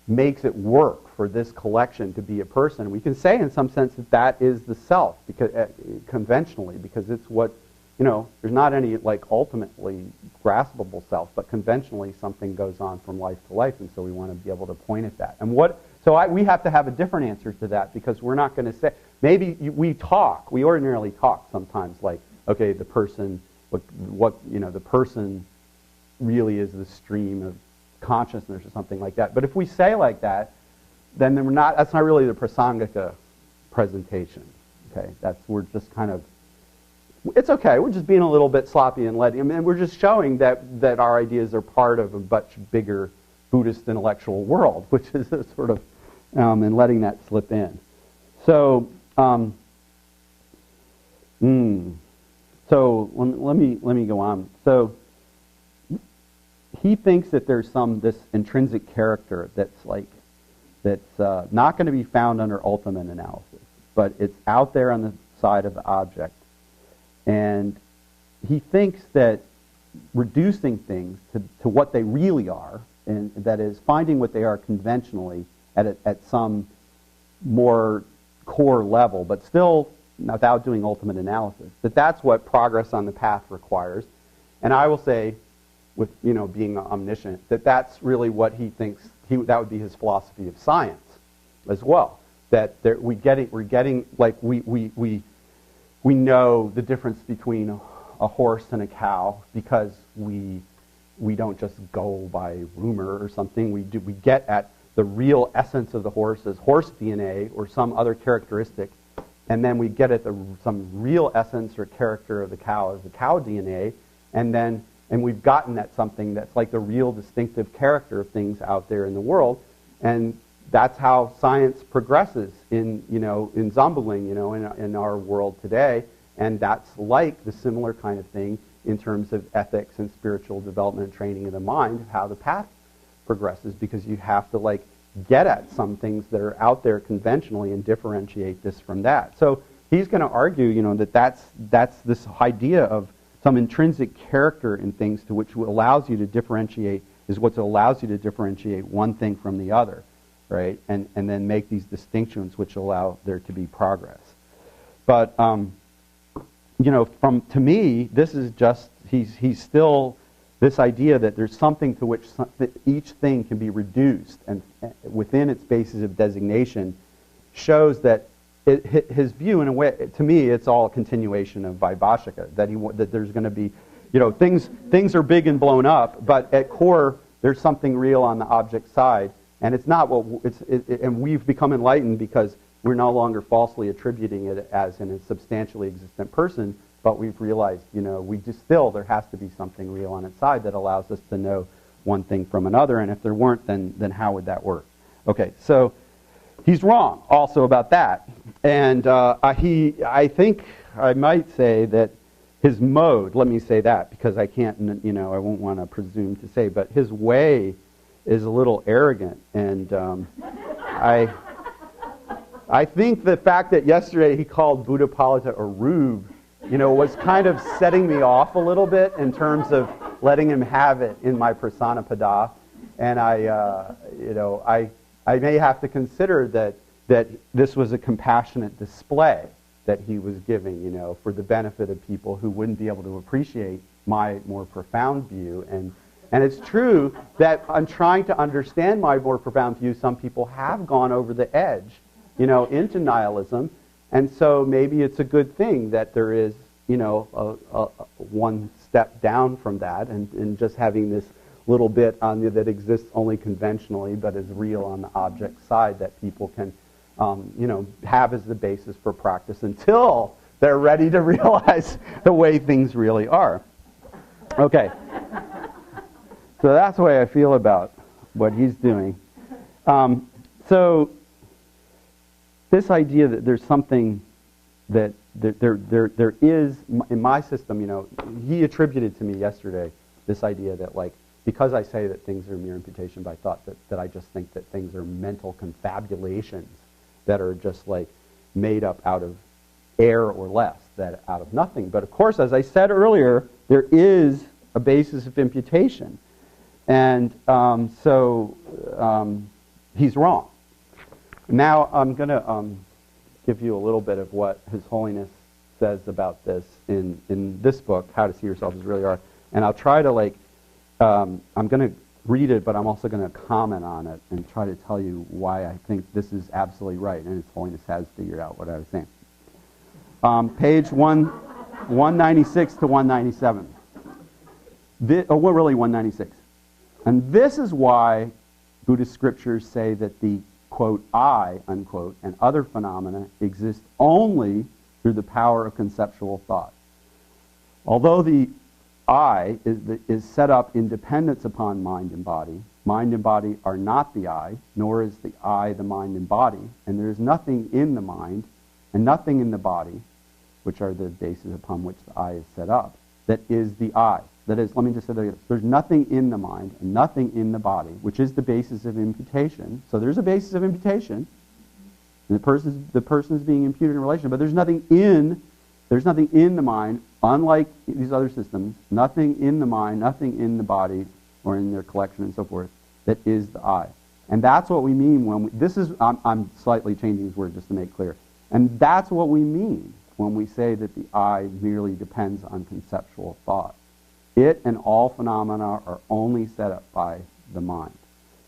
it work for this collection to be a person. We can say in some sense that is the self, because conventionally, because it's what, there's not any ultimately graspable self, but conventionally something goes on from life to life, and so we want to be able to point at that. And we have to have a different answer to that, because we're not going to say, maybe we ordinarily talk sometimes like, okay, the person, the person really is the stream of consciousness or something like that. But if we say like that, then that's not really the Prasangika presentation. Okay, we're just kind of, it's okay, we're just being a little bit sloppy and we're just showing that our ideas are part of a much bigger Buddhist intellectual world, which is a sort of, and letting that slip in. So, so let me go on. So he thinks that there's this intrinsic character that's not going to be found under ultimate analysis, but it's out there on the side of the object. And he thinks that reducing things to what they really are, and that is finding what they are conventionally at some more core level, but still without doing ultimate analysis, that's what progress on the path requires. And I will say, with being omniscient, that's really what he thinks that would be his philosophy of science as well. That we know the difference between a horse and a cow because we don't just go by rumor or something. We get at the real essence of the horse as horse DNA or some other characteristic, and then we get at some real essence or character of the cow as the cow DNA, and we've gotten at something that's like the real distinctive character of things out there in the world, and that's how science progresses in Zambuling, in our world today, and that's like the similar kind of thing in terms of ethics and spiritual development and training of the mind, how the path progresses, because you have to get at some things that are out there conventionally and differentiate this from that. So he's going to argue, that's this idea of some intrinsic character in things to which allows you to differentiate, is what allows you to differentiate one thing from the other, right? And then make these distinctions which allow there to be progress. But to me, this is just he's still this idea that there's something to which that each thing can be reduced, and within its basis of designation, shows that his view, in a way, to me, it's all a continuation of Vaibhashika. That there's going to be, things are big and blown up, but at core there's something real on the object side, and it's not and we've become enlightened because we're no longer falsely attributing it as in a substantially existent person, but we've realized, there has to be something real on its side that allows us to know one thing from another, and if there weren't, then how would that work? Okay, so he's wrong also about that, and I think I might say that his mode, let me say that, because I can't, I won't want to presume to say, but his way is a little arrogant, and I think the fact that yesterday he called Buddhapalita a rube, was kind of setting me off a little bit in terms of letting him have it in my Prasanapada, and I may have to consider that this was a compassionate display that he was giving, for the benefit of people who wouldn't be able to appreciate my more profound view. And it's true that I'm trying to understand my more profound view. Some people have gone over the edge, into nihilism. And so maybe it's a good thing that there is, one step down from that and just having this little bit that exists only conventionally but is real on the object side that people can, have as the basis for practice until they're ready to realize the way things really are. Okay. So that's the way I feel about what he's doing. So this idea that there's something that there is in my system, he attributed to me yesterday this idea that because I say that things are mere imputation by thought, that I just think that things are mental confabulations that are just made up out of air or less, that out of nothing. But of course, as I said earlier, there is a basis of imputation. And he's wrong. Now I'm going to give you a little bit of what His Holiness says about this in this book, How to See Yourself as You Really Are. And I'll try to I'm going to read it, but I'm also going to comment on it and try to tell you why I think this is absolutely right. And His Holiness has figured out what I was saying. Page 196 to 197. really 196. And this is why Buddhist scriptures say that the, quote, I, unquote, and other phenomena exist only through the power of conceptual thought. Although the I is set up in dependence upon mind and body are not the I, nor is the I the mind and body, and there is nothing in the mind and nothing in the body, which are the bases upon which the I is set up, that is the I. That is, let me just say that again. There's nothing in the mind and nothing in the body, which is the basis of imputation. So there's a basis of imputation, and the person's being imputed in relation, but there's nothing in the mind, unlike these other systems, nothing in the mind, nothing in the body, or in their collection and so forth, that is the I. And that's what we mean when I'm slightly changing this word just to make clear. And that's what we mean when we say that the I merely depends on conceptual thought. It and all phenomena are only set up by the mind.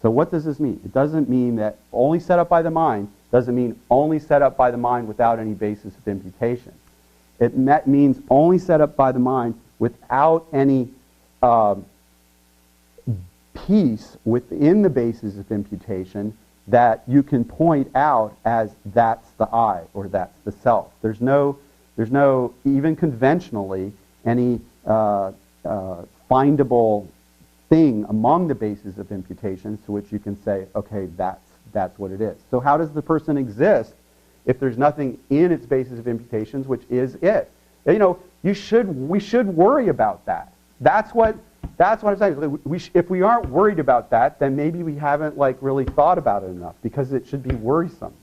So what does this mean? It doesn't mean that only set up by the mind doesn't mean only set up by the mind without any basis of imputation. It means only set up by the mind without any piece within the basis of imputation that you can point out as that's the I or that's the self. There's no even conventionally any findable thing among the bases of imputation to which you can say, okay, that's what it is. So how does the person exist if there's nothing in its basis of imputations, which is it? You know, we should worry about that. That's what I'm saying. If we aren't worried about that, then maybe we haven't really thought about it enough, because it should be worrisome.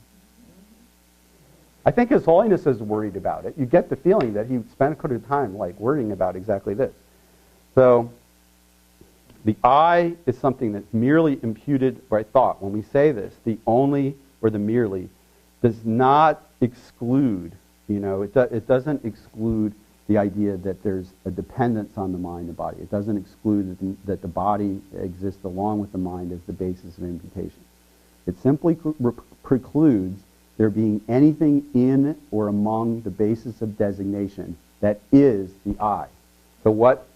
I think His Holiness is worried about it. You get the feeling that he spent a good time worrying about exactly this. So the I is something that's merely imputed by thought. When we say this, the only or the merely does not exclude, it doesn't exclude the idea that there's a dependence on the mind and body. It doesn't exclude that the body exists along with the mind as the basis of imputation. It simply precludes there being anything in or among the basis of designation that is the I. So what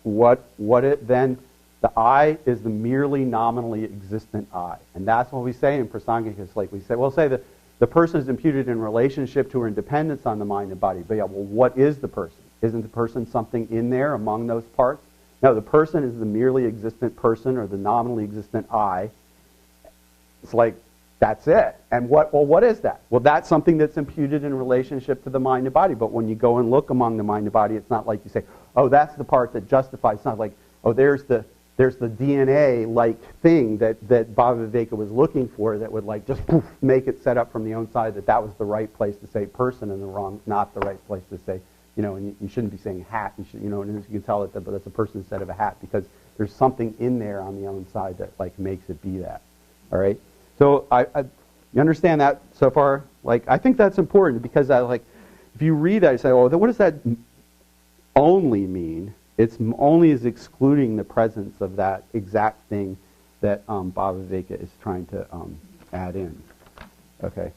it then, the I is the merely nominally existent I. And that's what we say in Prasangika. We'll say that the person is imputed in relationship to or in dependence on the mind and body. But what is the person? Isn't the person something in there among those parts? No, the person is the merely existent person or the nominally existent I. It's that's it. And what is that? Well, that's something that's imputed in relationship to the mind and body. But when you go and look among the mind and body, it's not like you say, oh, that's the part that justifies. It's not like, oh, there's the DNA-like thing that Bhava Viveka was looking for that would just poof, make it set up from the own side that was the right place to say person and the wrong, not the right place to say, and you shouldn't be saying hat. You should, and you can tell that that's a person instead of a hat because there's something in there on the own side that makes it be that. All right. So you understand that so far? I think that's important because if you read that, you say, oh, what does that only mean? It's only is excluding the presence of that exact thing that Bhava Viveka is trying to add in. Okay.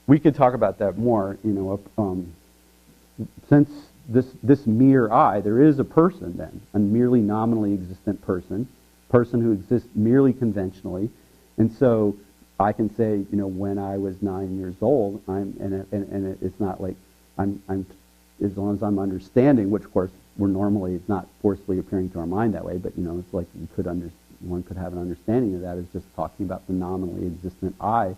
We could talk about that more. Since this mere I, there is a person then, a merely nominally existent person who exists merely conventionally, and so I can say, when I was 9 years old, it's not I'm as long as I'm understanding, which of course it's not forcefully appearing to our mind that way, but it's one could have an understanding of that as just talking about the nominally existent I.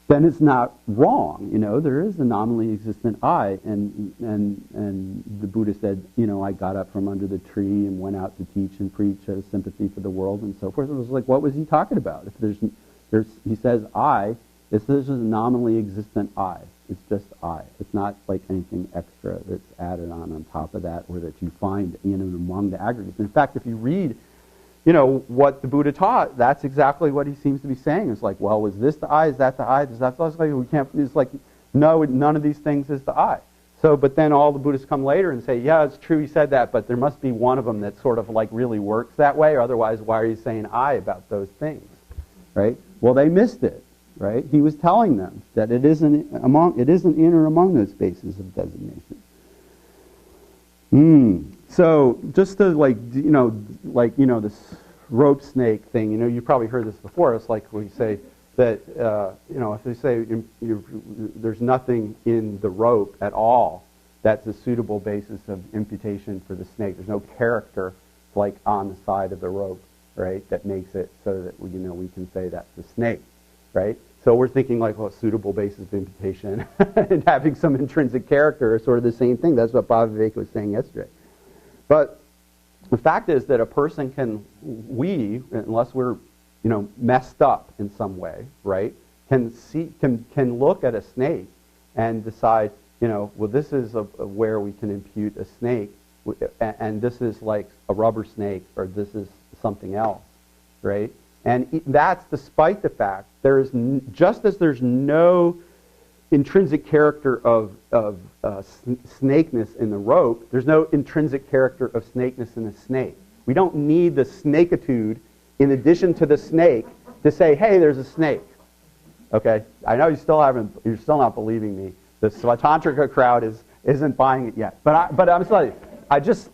Then it's not wrong, there is a nominally existent I, and the Buddha said, I got up from under the tree and went out to teach and preach out of sympathy for the world and so forth. It was what was he talking about? If he says I, this is a nominally existent I. It's just I. It's not anything extra that's added on top of that or that you find among the aggregates. In fact, if you read what the Buddha taught, that's exactly what he seems to be saying. It's well, was this the I? Is that the I? Is that the we can't? It's no, none of these things is the I. So, but then all the Buddhists come later and say, yeah, it's true, he said that, but there must be one of them that sort of really works that way. Or otherwise, why are you saying I about those things, right? Well, they missed it. right? He was telling them that it isn't in or among those spaces of designation. So just to this rope snake thing, you probably heard this before. It's like we say that, if they say there's nothing in the rope at all, that's a suitable basis of imputation for the snake. There's no character like on the side of the rope, right, that makes it so that we can say that's the snake, right? So we're thinking like, well, suitable basis of imputation and having some intrinsic character are sort of the same thing. That's what Bhava Viveka was saying yesterday. But the fact is that a person unless we're, messed up in some way, right, can look at a snake and decide, well, this is where we can impute a snake, and this is like a rubber snake, or this is something else, right? And that's despite the fact just as there's no intrinsic character of snakeness in the rope, there's no intrinsic character of snakeness in the snake. We don't need the snakeitude in addition to the snake to say, hey, there's a snake. Okay? I know you're still not believing me. The Svatantrika crowd isn't buying it yet. But I'm telling you, I just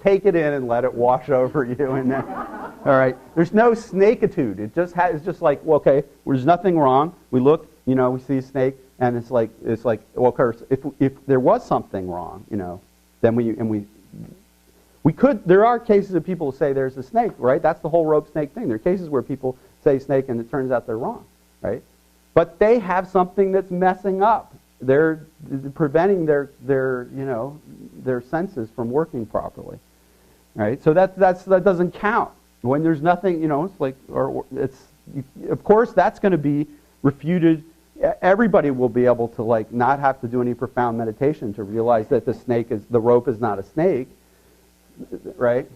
take it in and let it wash over you, and then, all right. There's no snakeitude. It's just like, well, okay, there's nothing wrong. We look, we see a snake, and it's like, well, of course, if there was something wrong, then we could. There are cases of people who say there's a snake, right? That's the whole rope snake thing. There are cases where people say snake, and it turns out they're wrong, right? But they have something that's messing up. They're preventing their senses from working properly, right? So that doesn't count when there's nothing. It's like, of course that's going to be refuted. Everybody will be able to not have to do any profound meditation to realize that the rope is not a snake, right?